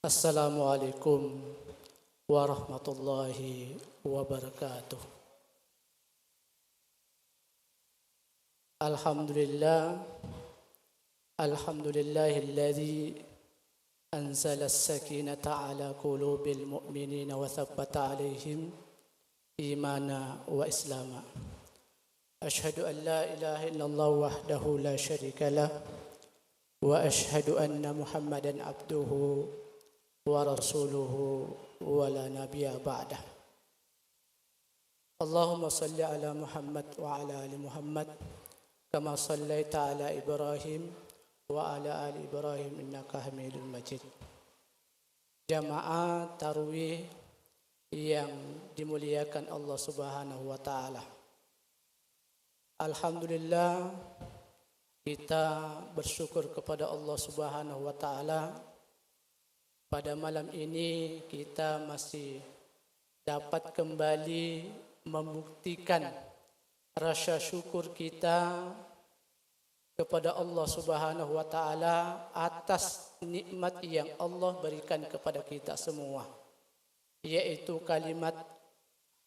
Assalamualaikum warahmatullahi wabarakatuh. Alhamdulillah, alhamdulillahilladzi anzala as-sakinata ala qulubil mu'minina wa thabbata alaihim imana wa islama. Ashhadu an la ilaha illallah wahdahu la syarika lah wa ashhadu anna Muhammadan abduhu wa rasuluhu wa la nabiyya ba'dah. Allahumma salli ala Muhammad wa ala ali Muhammad kama sallaita ala Ibrahim wa ala ali Ibrahim innaka Hamidum Majid. Jamaah tarawih yang dimuliakan Allah Subhanahu wa taala. Alhamdulillah, kita bersyukur kepada Allah Subhanahu wa taala. Pada malam ini kita masih dapat kembali membuktikan rasa syukur kita kepada Allah Subhanahu wa taala atas nikmat yang Allah berikan kepada kita semua, yaitu kalimat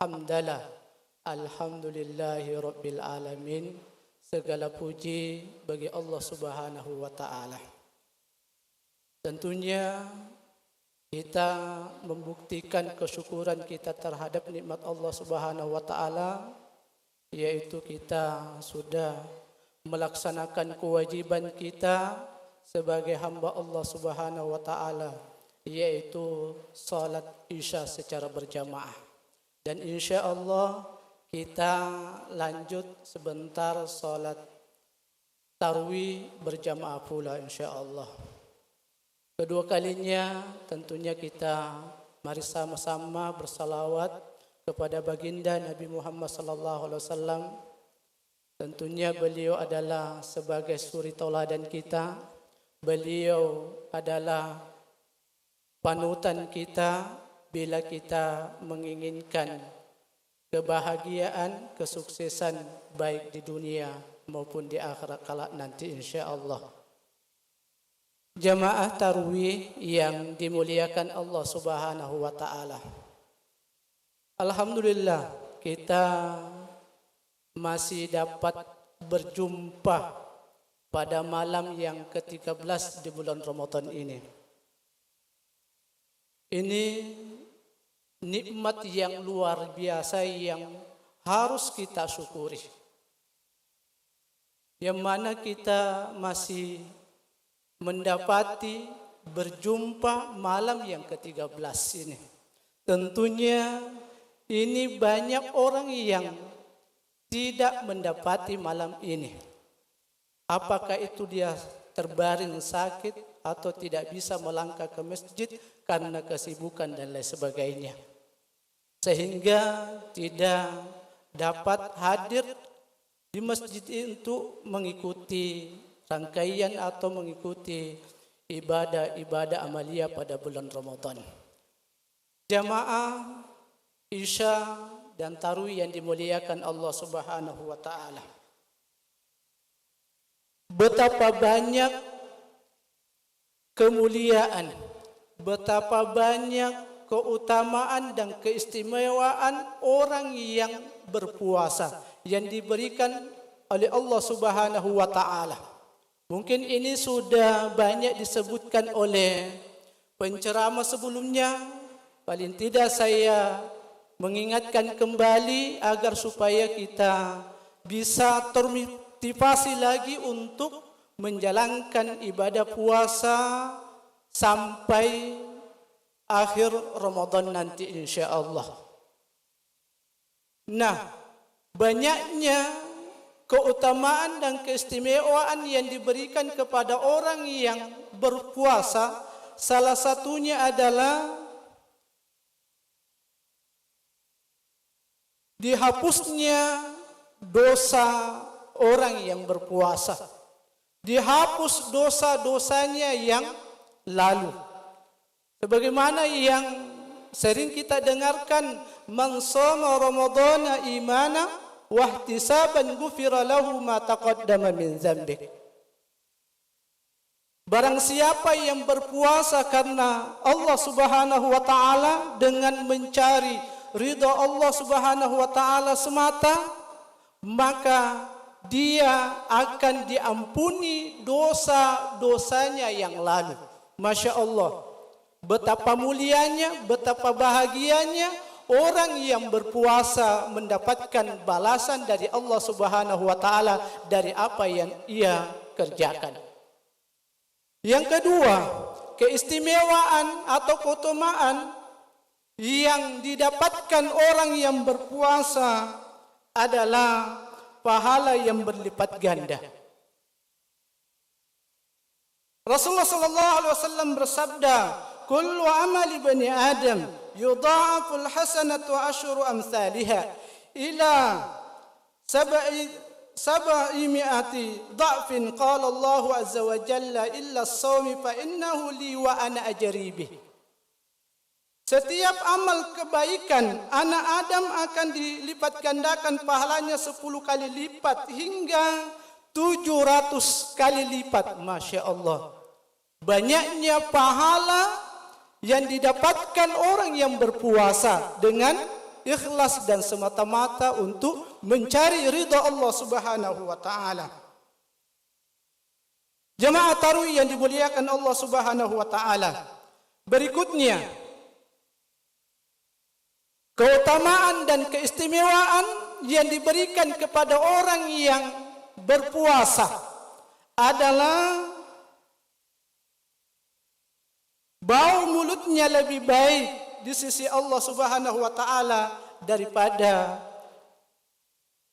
hamdalah, alhamdulillahi rabbil alamin. Segala puji bagi Allah Subhanahu wa taala. Tentunya kita membuktikan kesyukuran kita terhadap nikmat Allah Subhanahu wa taala, yaitu kita sudah melaksanakan kewajiban kita sebagai hamba Allah Subhanahu wa taala, yaitu salat Isya secara berjamaah. Dan insyaallah kita lanjut sebentar salat tarawih berjamaah pula insyaallah. Kedua kalinya tentunya kita mari sama-sama bersalawat kepada baginda Nabi Muhammad sallallahu alaihi wasallam. Tentunya beliau adalah sebagai suri tauladan kita. Beliau adalah panutan kita bila kita menginginkan kebahagiaan, kesuksesan baik di dunia maupun di akhirat kelak nanti insyaallah. Jamaah tarawih yang dimuliakan Allah Subhanahu wa taala. Alhamdulillah, kita masih dapat berjumpa pada malam yang ke-13 di bulan Ramadan ini. Ini nikmat yang luar biasa yang harus kita syukuri. Yang mana kita masih mendapati berjumpa malam yang ke-13 ini. Tentunya ini banyak orang yang tidak mendapati malam ini. Apakah itu dia terbaring sakit atau tidak bisa melangkah ke masjid karena kesibukan dan lain sebagainya, sehingga tidak dapat hadir di masjid untuk mengikuti rangkaian atau mengikuti ibadah-ibadah amalia pada bulan Ramadan. Jamaah Isya dan tarawih yang dimuliakan Allah Subhanahu wa taala. Betapa banyak kemuliaan, betapa banyak keutamaan dan keistimewaan orang yang berpuasa yang diberikan oleh Allah Subhanahu wa taala. Mungkin ini sudah banyak disebutkan oleh penceramah sebelumnya. Paling tidak saya mengingatkan kembali agar supaya kita bisa termotivasi lagi untuk menjalankan ibadah puasa sampai akhir Ramadan nanti insyaallah. Nah, banyaknya keutamaan dan keistimewaan yang diberikan kepada orang yang berpuasa, salah satunya adalah dihapusnya dosa orang yang berpuasa, dihapus dosa-dosanya yang lalu. Sebagaimana yang sering kita dengarkan, man shoma ramadhana imana wahtisaban ghufira lahu ma taqaddama min dzambih. Barang siapa yang berpuasa karena Allah Subhanahu wa taala dengan mencari ridha Allah Subhanahu wa taala semata, maka dia akan diampuni dosa-dosanya yang lalu. Masya Allah, betapa mulianya, betapa bahagianya orang yang berpuasa mendapatkan balasan dari Allah Subhanahu wa taala dari apa yang ia kerjakan. Yang kedua, keistimewaan atau keutamaan yang didapatkan orang yang berpuasa adalah pahala yang berlipat ganda. Rasulullah sallallahu alaihi wasallam bersabda, "Kullu amali bani Adam yudha'aful hasanatu asyru amsalha ila sab'i mi'ati dha'fin." Qala Allah azza wa jalla, "Illa as-sawmi fa innahu li wa ana ajri bih." Setiap amal kebaikan anak Adam akan dilipat gandakan pahalanya 10 kali lipat hingga 700 kali lipat. Masya Allah, banyaknya pahala yang didapatkan orang yang berpuasa dengan ikhlas dan semata-mata untuk mencari ridha Allah Subhanahu wa taala. Jemaah tarawih yang dimuliakan Allah Subhanahu wa taala, berikutnya keutamaan dan keistimewaan yang diberikan kepada orang yang berpuasa adalah bau mulutnya lebih baik di sisi Allah Subhanahu wa taala daripada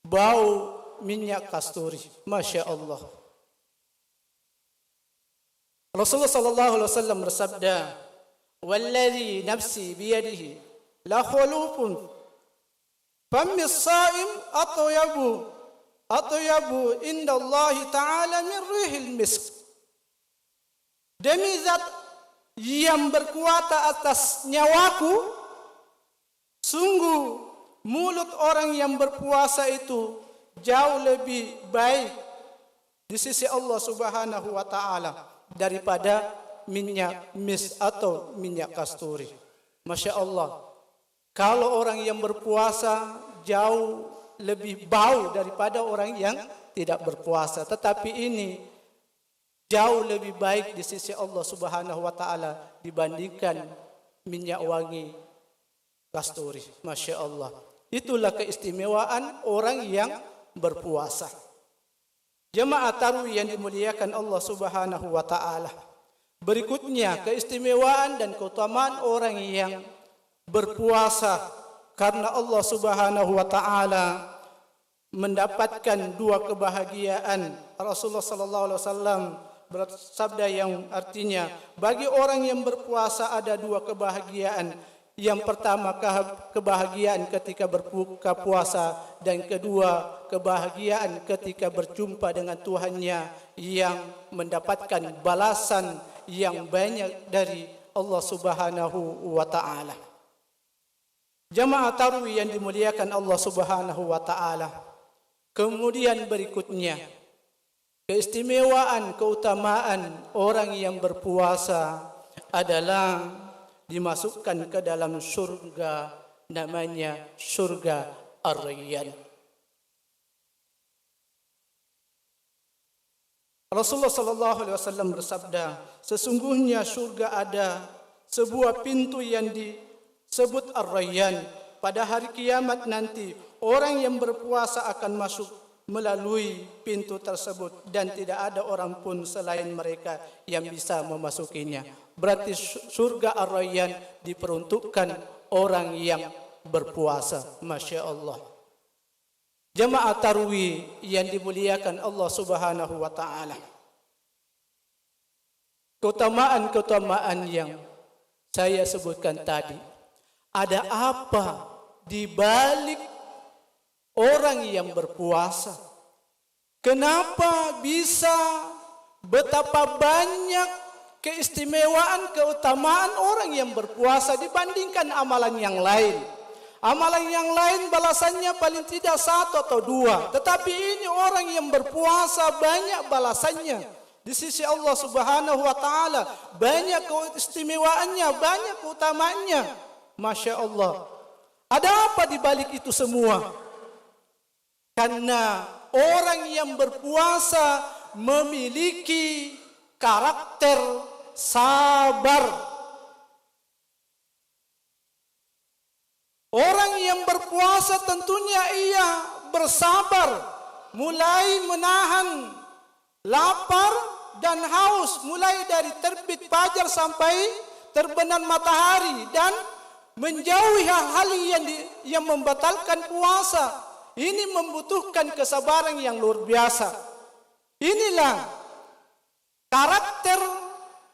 bau minyak kasturi. Masya Allah. Rasulullah sallallahu alaihi wasallam bersabda, "Walladzi nafsi biyadihi la khulufun fammi as-sa'im atyabu inda Allah ta'ala min rihil misk." Demi zat yang berkuasa atas nyawaku, sungguh mulut orang yang berpuasa itu jauh lebih baik di sisi Allah Subhanahu wa taala daripada minyak misk atau minyak kasturi. Masya Allah, kalau orang yang berpuasa jauh lebih bau daripada orang yang tidak berpuasa, tetapi ini jauh lebih baik di sisi Allah Subhanahu wa taala dibandingkan minyak wangi kasturi. Masya Allah, itulah keistimewaan orang yang berpuasa. Jemaah tarawih yang dimuliakan Allah Subhanahu wa taala, berikutnya keistimewaan dan keutamaan orang yang berpuasa karena Allah Subhanahu wa taala mendapatkan dua kebahagiaan. Rasulullah sallallahu alaihi wasallam bersabda yang artinya, bagi orang yang berpuasa ada dua kebahagiaan. Yang pertama kebahagiaan ketika berbuka puasa, dan kedua kebahagiaan ketika berjumpa dengan Tuhannya yang mendapatkan balasan yang banyak dari Allah Subhanahu wa taala. Jamaah tarawih yang dimuliakan Allah Subhanahu wa taala. Kemudian berikutnya keistimewaan, keutamaan orang yang berpuasa adalah dimasukkan ke dalam surga, namanya surga Ar-Rayyan. Rasulullah sallallahu alaihi wasallam bersabda, sesungguhnya surga ada sebuah pintu yang disebut Ar-Rayyan. Pada hari kiamat nanti orang yang berpuasa akan masuk melalui pintu tersebut dan tidak ada orang pun selain mereka yang bisa memasukinya. Berarti surga Ar-Rayyan diperuntukkan orang yang berpuasa. Masya Allah. Jemaah tarawih yang dimuliakan Allah Subhanahu wa taala, keutamaan-keutamaan yang saya sebutkan tadi, ada apa di balik orang yang berpuasa? Kenapa bisa betapa banyak keistimewaan, keutamaan orang yang berpuasa dibandingkan amalan yang lain? Amalan yang lain balasannya paling tidak 1 atau 2, tetapi ini orang yang berpuasa banyak balasannya. di sisi Allah Subhanahu wa taala, banyak keistimewaannya, banyak keutamaannya. Masya Allah. Ada apa di balik itu semua? Karena orang yang berpuasa memiliki karakter sabar. Orang yang berpuasa tentunya ia bersabar, mulai menahan lapar dan haus, mulai dari terbit fajar sampai terbenam matahari, dan menjauhi hal-hal yang membatalkan puasa. Ini membutuhkan kesabaran yang luar biasa. Inilah karakter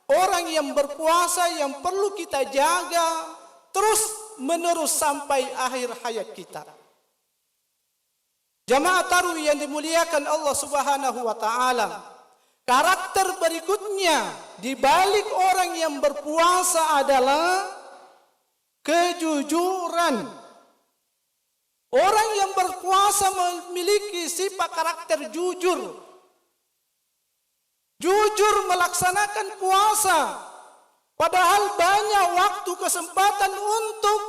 orang yang berpuasa yang perlu kita jaga terus menerus sampai akhir hayat kita. Jamaah tarawih yang dimuliakan Allah Subhanahu wa taala, karakter berikutnya di balik orang yang berpuasa adalah kejujuran. Orang yang berpuasa memiliki sifat karakter jujur. Jujur melaksanakan puasa, padahal banyak waktu kesempatan untuk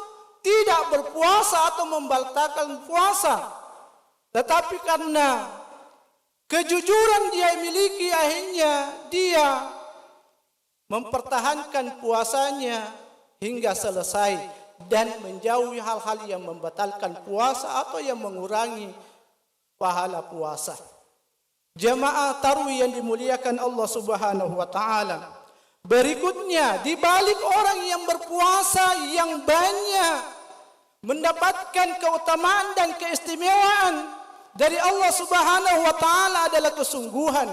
tidak berpuasa atau membatalkan puasa. Tetapi karena kejujuran dia miliki, akhirnya dia mempertahankan puasanya hingga selesai dan menjauhi hal-hal yang membatalkan puasa atau yang mengurangi pahala puasa. Jamaah tarawih yang dimuliakan Allah Subhanahu wa taala. Berikutnya, di balik orang yang berpuasa yang banyak mendapatkan keutamaan dan keistimewaan dari Allah Subhanahu wa taala adalah kesungguhan.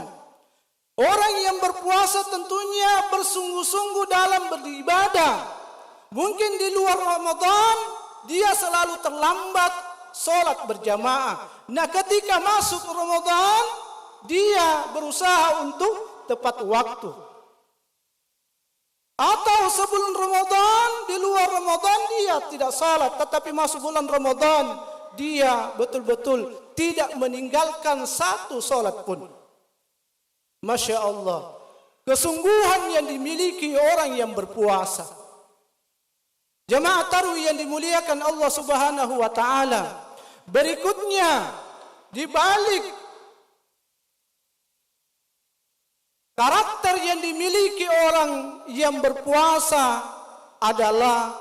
Orang yang berpuasa tentunya bersungguh-sungguh dalam beribadah. Mungkin di luar Ramadan dia selalu terlambat sholat berjamaah. Nah, ketika masuk Ramadan dia berusaha untuk tepat waktu. Atau sebelum Ramadan, di luar Ramadan dia tidak sholat, tetapi masuk bulan Ramadan dia betul-betul tidak meninggalkan satu sholat pun. Masya Allah, kesungguhan yang dimiliki orang yang berpuasa. Jamaah tarawih yang dimuliakan Allah Subhanahu wa taala. Berikutnya, di balik karakter yang dimiliki orang yang berpuasa adalah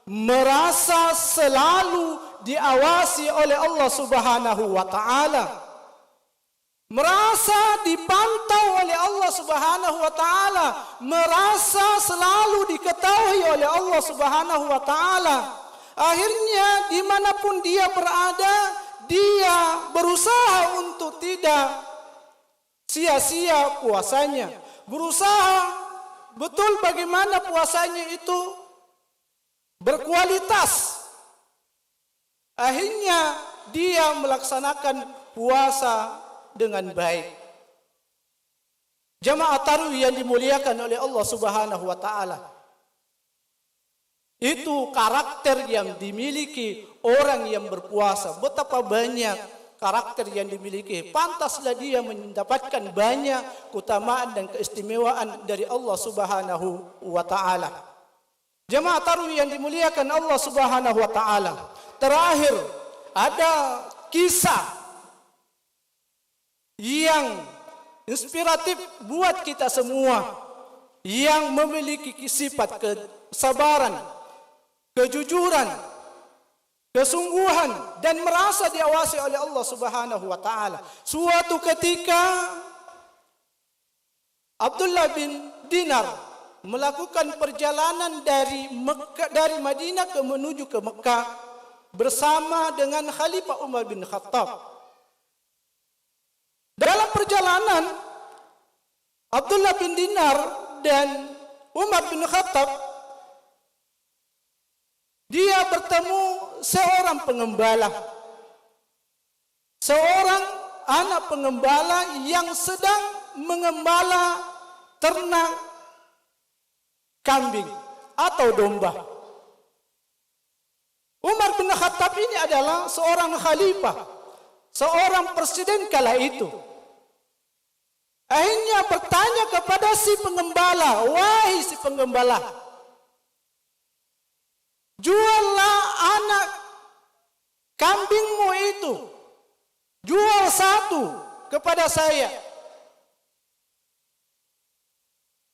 merasa selalu diawasi oleh Allah Subhanahu wa taala. Merasa dipantau oleh Allah Subhanahu wa taala, merasa selalu diketahui oleh Allah Subhanahu wa taala. Akhirnya dimanapun dia berada, dia berusaha untuk tidak sia-sia puasanya, berusaha betul bagaimana puasanya itu berkualitas. Akhirnya dia melaksanakan puasa dengan baik. Jamaah tarawih yang dimuliakan oleh Allah Subhanahu wa taala. Itu karakter yang dimiliki orang yang berpuasa. Betapa banyak karakter yang dimiliki. Pantaslah dia mendapatkan banyak keutamaan dan keistimewaan dari Allah Subhanahu wa taala. Jamaah tarawih yang dimuliakan Allah Subhanahu wa taala. Terakhir, ada kisah yang inspiratif buat kita semua yang memiliki sifat kesabaran, kejujuran, kesungguhan dan merasa diawasi oleh Allah Subhanahu wa taala. Suatu ketika Abdullah bin Dinar melakukan perjalanan dari Madinah menuju ke Mekah bersama dengan Khalifah Umar bin Khattab. Dalam perjalanan Abdullah bin Dinar dan Umar bin Khattab, dia bertemu seorang pengembala, seorang anak pengembala yang sedang mengembala ternak kambing atau domba. Umar bin Khattab ini adalah seorang khalifah, seorang presiden kala itu. Akhirnya bertanya kepada si pengembala, wahai si pengembala, juallah anak kambingmu itu, jual satu kepada saya.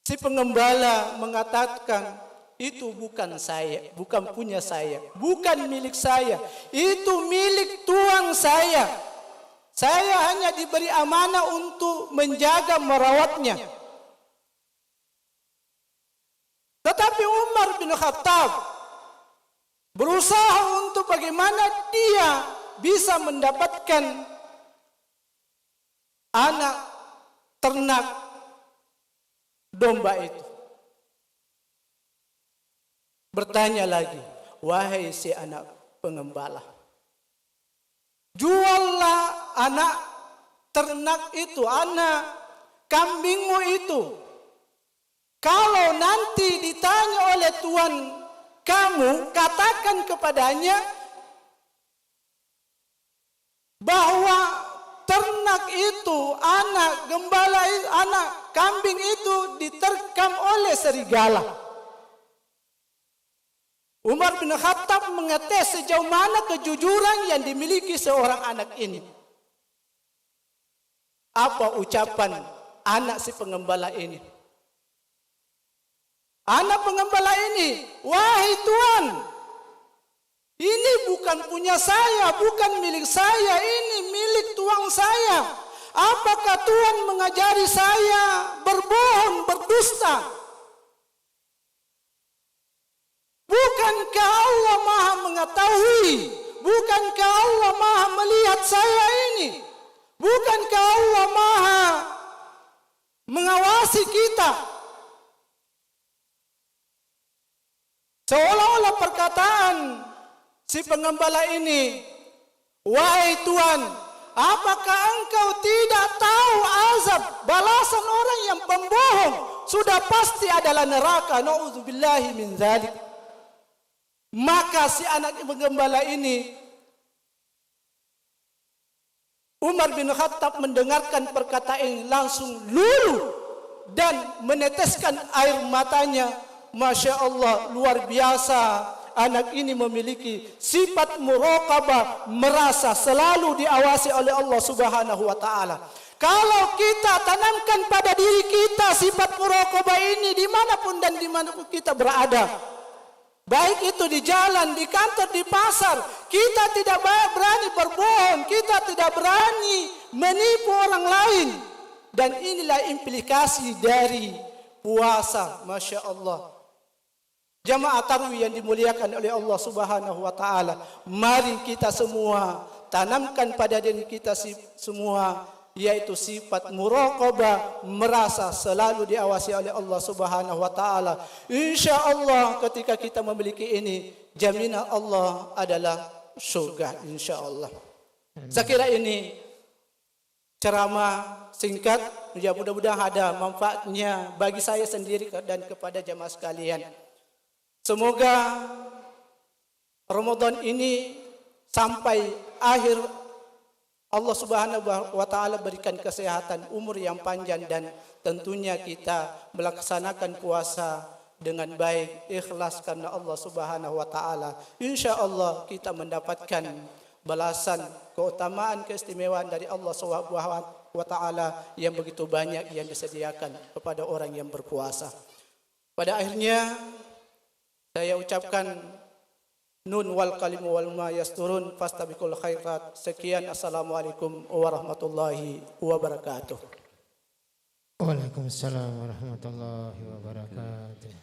Si pengembala mengatakan, itu bukan saya, bukan punya saya, bukan milik saya, itu milik tuan saya. Saya hanya diberi amanah untuk menjaga merawatnya. Tetapi Umar bin Khattab berusaha untuk bagaimana dia bisa mendapatkan anak ternak domba itu. Bertanya lagi, wahai si anak pengembala, juallah anak ternak itu, anak kambingmu itu. Kalau nanti ditanya oleh tuan kamu, katakan kepadanya bahwa ternak itu, anak gembala, anak kambing itu diterkam oleh serigala. Umar bin Khattab mengetes sejauh mana kejujuran yang dimiliki seorang anak ini. Apa ucapan anak si pengembala ini? Anak pengembala ini, wahai Tuan, ini bukan punya saya, bukan milik saya, ini milik tuan saya. Apakah Tuhan mengajari saya berbohong, berdusta? Bukankah Allah Maha mengetahui? Bukankah Allah Maha melihat saya ini? Bukankah Allah Maha mengawasi kita? Seolah-olah perkataan si pengembala ini, wahai Tuhan, apakah engkau tidak tahu azab balasan orang yang pembohong sudah pasti adalah neraka? Na'udzubillahi min dzalik. Maka si anak penggembala ini, Umar bin Khattab mendengarkan perkataan ini langsung luluh dan meneteskan air matanya. Masya Allah, luar biasa, anak ini memiliki sifat muraqabah, merasa selalu diawasi oleh Allah Subhanahu wa Ta'ala. Kalau kita tanamkan pada diri kita sifat muraqabah ini dimanapun dan dimanapun kita berada, baik itu di jalan, di kantor, di pasar, kita tidak berani berbohong, kita tidak berani menipu orang lain. Dan inilah implikasi dari puasa. Masya Allah. Jamaah tarawih yang dimuliakan oleh Allah Subhanahu wa Ta'ala, mari kita semua tanamkan pada diri kita semua, yaitu sifat muraqabah, merasa selalu diawasi oleh Allah Subhanahu wa Ta'ala. Insya Allah ketika kita memiliki ini, jaminan Allah adalah surga, insya Allah. Saya kira ini ceramah singkat, ya mudah-mudahan ada manfaatnya bagi saya sendiri dan kepada jamaah sekalian. Semoga Ramadan ini sampai akhir Allah Subhanahu wa Ta'ala berikan kesehatan, umur yang panjang, dan tentunya kita melaksanakan puasa dengan baik, ikhlas karena Allah Subhanahu wa Ta'ala. Insya Allah kita mendapatkan balasan, keutamaan, keistimewaan dari Allah Subhanahu wa Ta'ala yang begitu banyak yang disediakan kepada orang yang berpuasa. Pada akhirnya saya ucapkan nun wal kalimu wal ma yasturun fastabiqul khairat. Sekian, assalamualaikum warahmatullahi wabarakatuh. Waalaikumsalam warahmatullahi wabarakatuh.